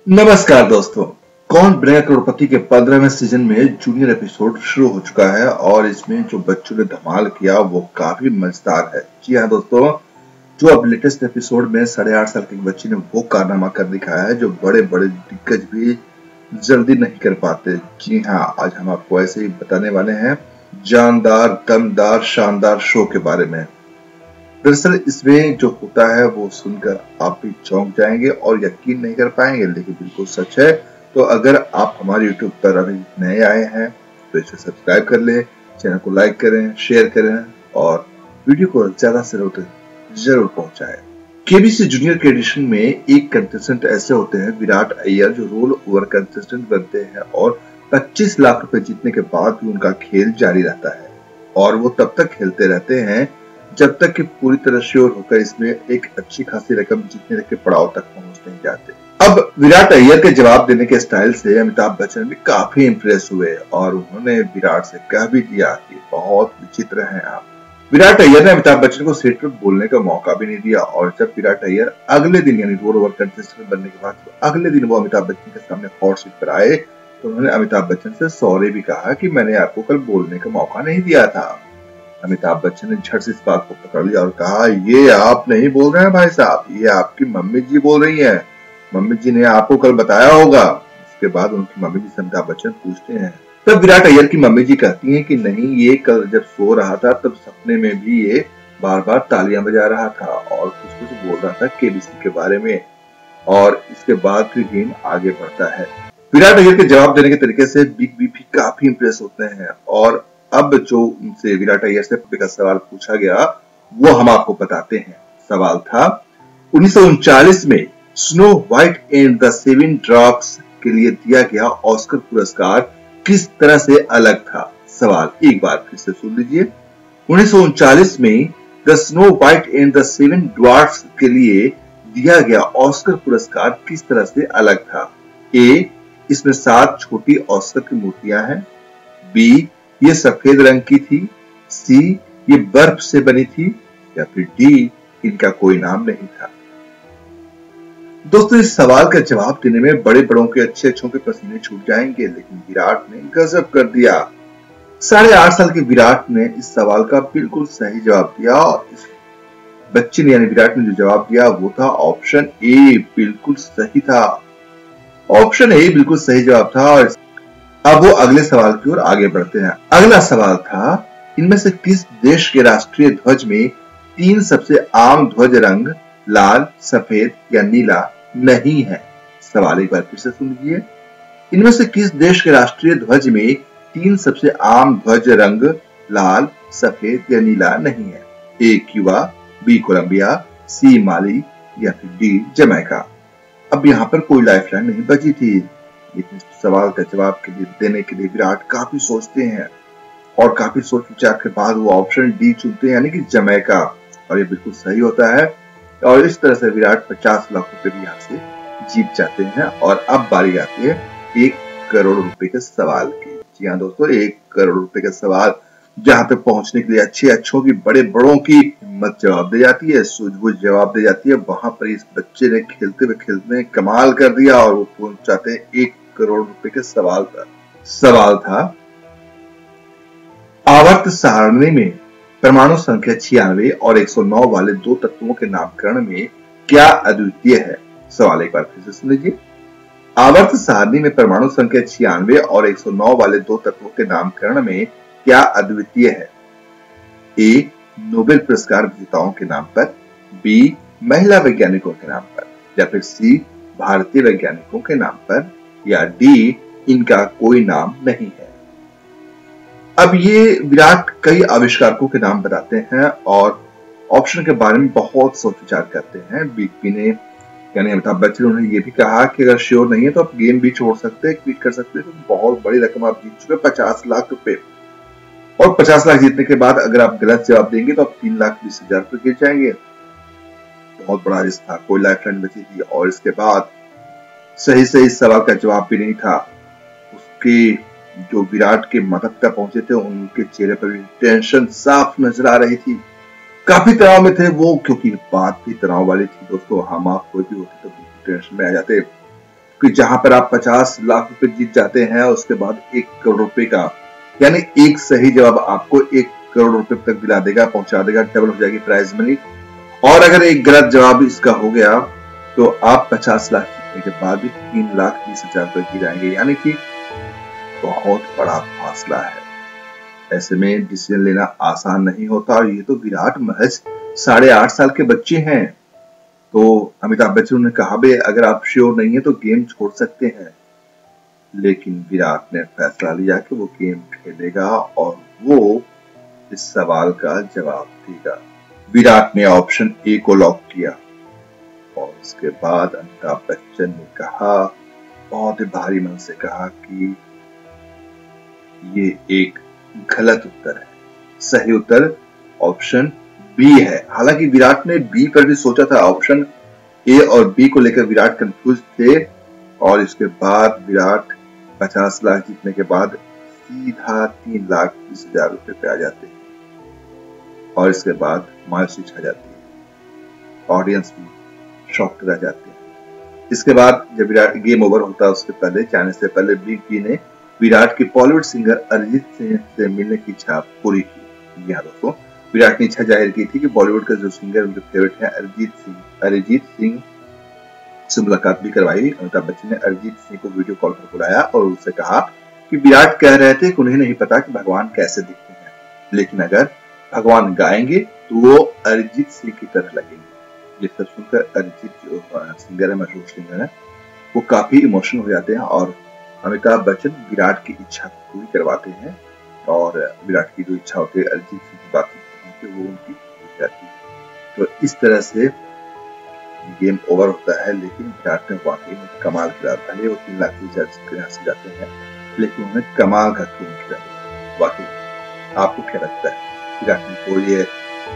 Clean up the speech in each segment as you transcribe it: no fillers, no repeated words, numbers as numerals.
नमस्कार दोस्तों। कौन बनेगा करोड़पति के 15वें सीजन में जूनियर एपिसोड शुरू हो चुका है और इसमें जो बच्चों ने धमाल किया वो काफी मजेदार है। जी हाँ दोस्तों, जो अब लेटेस्ट एपिसोड में 8.5 साल के बच्चे ने वो कारनामा कर दिखाया है जो बड़े बड़े दिग्गज भी जल्दी नहीं कर पाते। जी हाँ, आज हम आपको ऐसे ही बताने वाले हैं जानदार, दमदार, शानदार शो के बारे में। दरअसल इसमें जो होता है वो सुनकर आप भी चौंक जाएंगे और यकीन नहीं कर पाएंगे, लेकिन बिल्कुल सच है। तो अगर आप हमारे YouTube पर अभी नए आए हैं तो इसे सब्सक्राइब कर लें, चैनल को लाइक करें, शेयर करें और वीडियो को ज्यादा से जरूर पहुंचाएं। केबीसी जूनियर के एडिशन में एक कंटेस्टेंट ऐसे होते हैं विराट अय्यर, जो रोल ओवर कंटेस्टेंट बनते हैं और 25 लाख रुपए जीतने के बाद भी उनका खेल जारी रहता है और वो तब तक खेलते रहते हैं जब तक कि पूरी तरह श्योर होकर इसमें एक अच्छी खासी रकम जीतने के पड़ाव तक पहुंच नहीं जाते। अब विराट अय्यर के जवाब देने के स्टाइल से अमिताभ बच्चन भी काफी इंप्रेस हुए और उन्होंने विराट से कह भी दिया कि बहुत विचित्र हैं आप। विराट अय्यर ने अमिताभ बच्चन को सेट पर बोलने का मौका भी नहीं दिया और जब विराट अय्यर अगले दिन यानी रोल ओवर कंटेस्टेंट बनने के बाद अगले दिन वो अमिताभ बच्चन के सामने हॉट सीट पर आए तो उन्होंने अमिताभ बच्चन से सॉरी भी कहा कि मैंने आपको कल बोलने का मौका नहीं दिया था। अमिताभ बच्चन ने झट से इस बात को पकड़ लिया और कहा, ये आप नहीं बोल रहे हैं भाई साहब, ये आपकी मम्मी जी बोल रही हैं। मम्मी जी ने आपको कल बताया होगा। उसके बाद उनकी मम्मी जी से अमिताभ बच्चन पूछते हैं, तब विराट अय्यर की मम्मी जी कहती हैं कि नहीं, ये कल जब सो रहा था तब सपने में भी ये बार बार तालियां बजा रहा था और कुछ कुछ बोल रहा था केबीसी के बारे में। और इसके बाद फिर गेम आगे बढ़ता है। विराट अय्यर के जवाब देने के तरीके से बिग बी भी काफी इंप्रेस होते हैं और अब जो उनसे विराट अय्यर से का सवाल पूछा गया वो हम आपको बताते हैं। सवाल था 1939 में snow white and the seven drops के लिए दिया गया ऑस्कर पुरस्कार किस तरह से अलग था। सवाल एक बार फिर से सुन लीजिए। 1939 में the snow white and the seven dwarfs के लिए दिया गया ऑस्कर पुरस्कार किस तरह से अलग था। ए, इसमें 7 छोटी ऑस्कर की मूर्तियां हैं। बी, ये सफेद रंग की थी। सी, ये बर्फ से बनी थी। या फिर डी, इनका कोई नाम नहीं था। दोस्तों, इस सवाल का जवाब देने में बड़े बड़ों के अच्छे अच्छों के पसीने छूट जाएंगे, लेकिन विराट ने गजब कर दिया। 8.5 साल के विराट ने इस सवाल का बिल्कुल सही जवाब दिया और इस बच्चे ने यानी विराट ने जो जवाब दिया वो था ऑप्शन ए, बिल्कुल सही था। ऑप्शन ए बिल्कुल सही जवाब था। और अब वो अगले सवाल की ओर आगे बढ़ते हैं। अगला सवाल था, इनमें से किस देश के राष्ट्रीय ध्वज में 3 सबसे आम ध्वज रंग लाल, सफेद या नीला नहीं है। सवाल एक बार फिर से सुन लीजिए। इनमें से किस देश के राष्ट्रीय ध्वज में 3 सबसे आम ध्वज रंग लाल, सफेद या नीला नहीं है। ए, क्यूबा, बी, कोलंबिया, सी, माली या फिर डी, जमैका। अब यहाँ पर कोई लाइफलाइन नहीं बची थी, लेकिन सवाल का जवाब देने के लिए विराट काफी सोचते हैं और काफी सोच विचार के बाद वो ऑप्शन डी चुनते हैं यानी कि जमैका, और ये बिल्कुल सही होता है। और इस तरह से विराट 50 लाख रुपए भी यहाँ से जीत जाते हैं। और अब बारी आती है 1 करोड़ रुपए के सवाल की। जी हाँ दोस्तों, 1 करोड़ रुपए का सवाल जहां तक पहुंचने के लिए अच्छे अच्छों की, बड़े बड़ों की हिम्मत जवाब दे जाती है, सूझबूझ जवाब दे जाती है। वहां पर इस बच्चे ने खेलते हुए खेलते कमाल कर दिया और वो पहुंच जाते हैं 1 करोड़ रुपए के सवाल पर। सवाल था, आवर्त सारणी में परमाणु संख्या 96 और 109 वाले 2 तत्वों के नामकरण में क्या अद्वितीय है। सवाल एक बार फिर से सुन लीजिए। आवर्त सारणी में परमाणु संख्या 96 और 109 वाले 2 तत्वों के नामकरण में क्या अद्वितीय है। ए, नोबेल पुरस्कार विजेताओं के नाम पर। बी, महिला वैज्ञानिकों के नाम पर। या फिर सी, भारतीय वैज्ञानिकों के नाम पर। या डी, इनका कोई नाम नहीं है। अब ये विराट कई आविष्कारकों के नाम बताते हैं और ऑप्शन के बारे में बहुत सोच विचार करते हैं। बिग बी ने यानी अमिताभ बच्चन, उन्होंने ये भी कहा कि अगर श्योर नहीं है तो आप गेम भी छोड़ सकते हैं, क्विट कर सकते हैं, तो बहुत बड़ी रकम आप जीत चुके, 50 लाख रुपए। और 50 लाख जीतने के बाद अगर आप गलत जवाब देंगे तो आप 3,20,000 रुपए गिर जाएंगे। बहुत बड़ा रिस्क था, कोई लाइफलाइन बची थी। और इसके बाद सही सवाल का जवाब भी नहीं था। उसके जो विराट के माता पिता पहुंचे थे उनके चेहरे पर भी टेंशन साफ नजर आ रही थी। काफी तनाव में थे वो, क्योंकि बात भी तनाव वाली थी दोस्तों। हम आप कोई भी होते तो टेंशन में आ जाते। कि जहां पर आप 50 लाख रुपए जीत जाते हैं, उसके बाद 1 करोड़ रुपए का, यानी एक सही जवाब आपको 1 करोड़ रुपए तक दिला देगा, पहुंचा देगा, डबल हो जाएगी प्राइज मनी। और अगर एक गलत जवाब इसका हो गया तो आप 50 लाख जीतने के बाद भी 3,20,000 रुपए गिराएंगे, यानी कि बहुत बड़ा फासला है। ऐसे में डिसीजन लेना आसान नहीं होता, और ये तो विराट महज 8.5 साल के बच्चे हैं। तो अमिताभ बच्चन ने कहा भी अगर आप श्योर नहीं है तो गेम छोड़ सकते हैं, लेकिन विराट ने फैसला लिया कि वो गेम खेलेगा और वो इस सवाल का जवाब देगा। विराट ने ऑप्शन ए को लॉक किया, और उसके बाद अमिताभ बच्चन ने कहा, बहुत ही भारी मन से कहा कि ये एक गलत उत्तर है, सही उत्तर ऑप्शन बी है। हालांकि विराट ने बी पर भी सोचा था, ऑप्शन ए और बी को लेकर विराट कंफ्यूज थे, और इसके बाद विराट 50 लाख जीतने के बाद सीधा 3,20,000 रुपए पे आ जाते हैं, और इसके बाद मायूसी छा जाती है, ऑडियंस भी शॉक रह जाते हैं। इसके बाद जब विराट गेम ओवर होता है, उसके पहले जाने से पहले बिग बी ने विराट के बॉलीवुड सिंगर अरिजीत सिंह से मिलने की इच्छा पूरी की। यहाँ दोस्तों, विराट ने इच्छा जाहिर की थी कि बॉलीवुड का जो सिंगर उनके फेवरेट है अरिजीत सिंह से मुलाकात भी करवाई। अमिताभ बच्चन ने अरिजीत सिंह को वीडियो कॉल पर बुलाया और उनसे कहा कि विराट कह रहे थे कि उन्हें नहीं पता कि भगवान कैसे दिखते हैं, लेकिन अगर भगवान गाएंगे तो वो अरिजीत सिंह की तरह लगेंगे। ये सब सुनकर अरिजीत जो सिंगर है, मशहूर सिंगर है, वो काफी इमोशनल हो जाते हैं, और अमिताभ बच्चन विराट की इच्छा को पूरी करवाते हैं, और विराट की जो इच्छा होती है अरिजीत सिंह की बात करते हैं वो उनकी पूरी जाती है। तो इस तरह से गेम ओवर होता है, लेकिन विराट ने वाकई में कमाल किया। भले वो 3,20,000 से जाते हैं, लेकिन उन्हें कमाल का गेम किया। वाकई आपको क्या लगता है, विराट को ये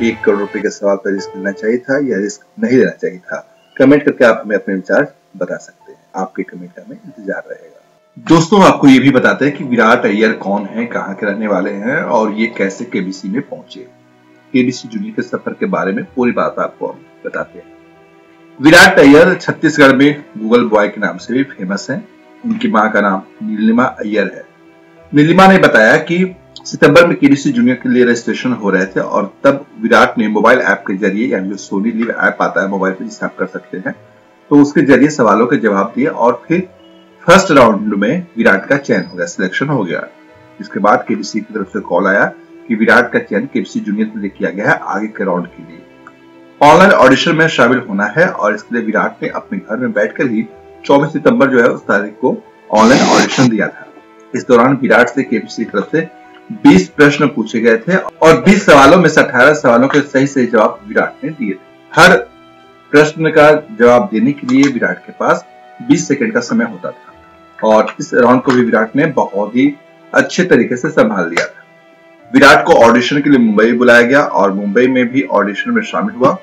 1 करोड़ रुपए के सवाल पर रिस्क लेना चाहिए था या रिस्क नहीं लेना चाहिए था? कमेंट करके आप हमें अपने विचार बता सकते हैं। आपके कमेंट का हमें इंतजार रहेगा। दोस्तों, आपको ये भी बताते हैं कि विराट अय्यर कौन है, कहाँ के रहने वाले हैं, और ये कैसे केबीसी में पहुंचे। केबीसी जूनियर के सफर के बारे में पूरी बात आपको हम बताते हैं। विराट अय्यर छत्तीसगढ़ में गूगल बॉय के नाम से भी फेमस है। उनकी मां का नाम नीलिमा अय्यर है। नीलिमा ने बताया कि सितंबर में केबीसी जूनियर के लिए रजिस्ट्रेशन हो रहे थे, और तब विराट ने मोबाइल ऐप के जरिए, यानी जो सोनी लिव ऐप आता है मोबाइल पे जिसे आप कर सकते हैं, तो उसके जरिए सवालों के जवाब दिए, और फिर फर्स्ट राउंड में विराट का चयन हो गया, सिलेक्शन हो गया। इसके बाद केबीसी की तरफ से कॉल आया कि विराट का चयन केबीसी जूनियर के लिए किया गया है आगे के राउंड के लिए। ऑनलाइन ऑडिशन में शामिल होना है, और इसके लिए विराट ने अपने घर में बैठकर ही 24 सितंबर जो है उस तारीख को ऑनलाइन ऑडिशन दिया था। इस दौरान विराट से केबीसी की तरफ से 20 प्रश्न पूछे गए थे, और 20 सवालों में से 18 सवालों के सही जवाब विराट ने दिए थे। हर प्रश्न का जवाब देने के लिए विराट के पास 20 सेकंड का समय होता था, और इस राउंड को भी विराट ने बहुत ही अच्छे तरीके से संभाल लिया था। विराट को ऑडिशन के लिए मुंबई बुलाया गया, और मुंबई में भी ऑडिशन में शामिल हुआ,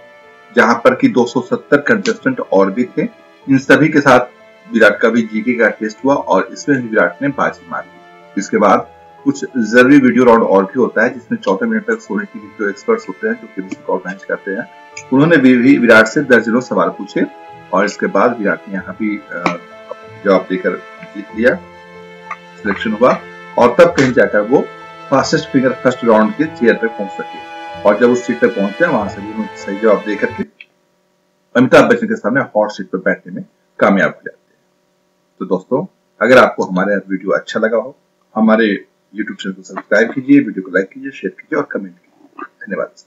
जहां पर कि 270 कंटेस्टेंट और भी थे। इन सभी के साथ विराट का भी जीके का टेस्ट हुआ, और इसमें भी विराट ने बाजी मार ली। इसके बाद कुछ जरूरी वीडियो राउंड और भी होता है, जिसमें 14 मिनट तक सोनी टीवी जो एक्सपर्ट्स होते हैं, जो केबीसी को ऑर्गेनाइज करते हैं, उन्होंने भी विराट से दर्जनों सवाल पूछे, और इसके बाद विराट ने यहाँ भी जवाब देकर जीत लिया, सिलेक्शन हुआ, और तब कहीं जाकर वो फास्टेस्ट फिंगर फर्स्ट राउंड के चेयर तक पहुंच सके। और जब उस सीट तक पहुंचते हैं, वहां से भी उन्होंने सही जवाब दे करके अमिताभ बच्चन के सामने हॉट सीट पर बैठने में कामयाब हो जाते हैं। तो दोस्तों, अगर आपको हमारा वीडियो अच्छा लगा हो, हमारे YouTube चैनल को सब्सक्राइब कीजिए, वीडियो को लाइक कीजिए, शेयर कीजिए और कमेंट कीजिए। धन्यवाद।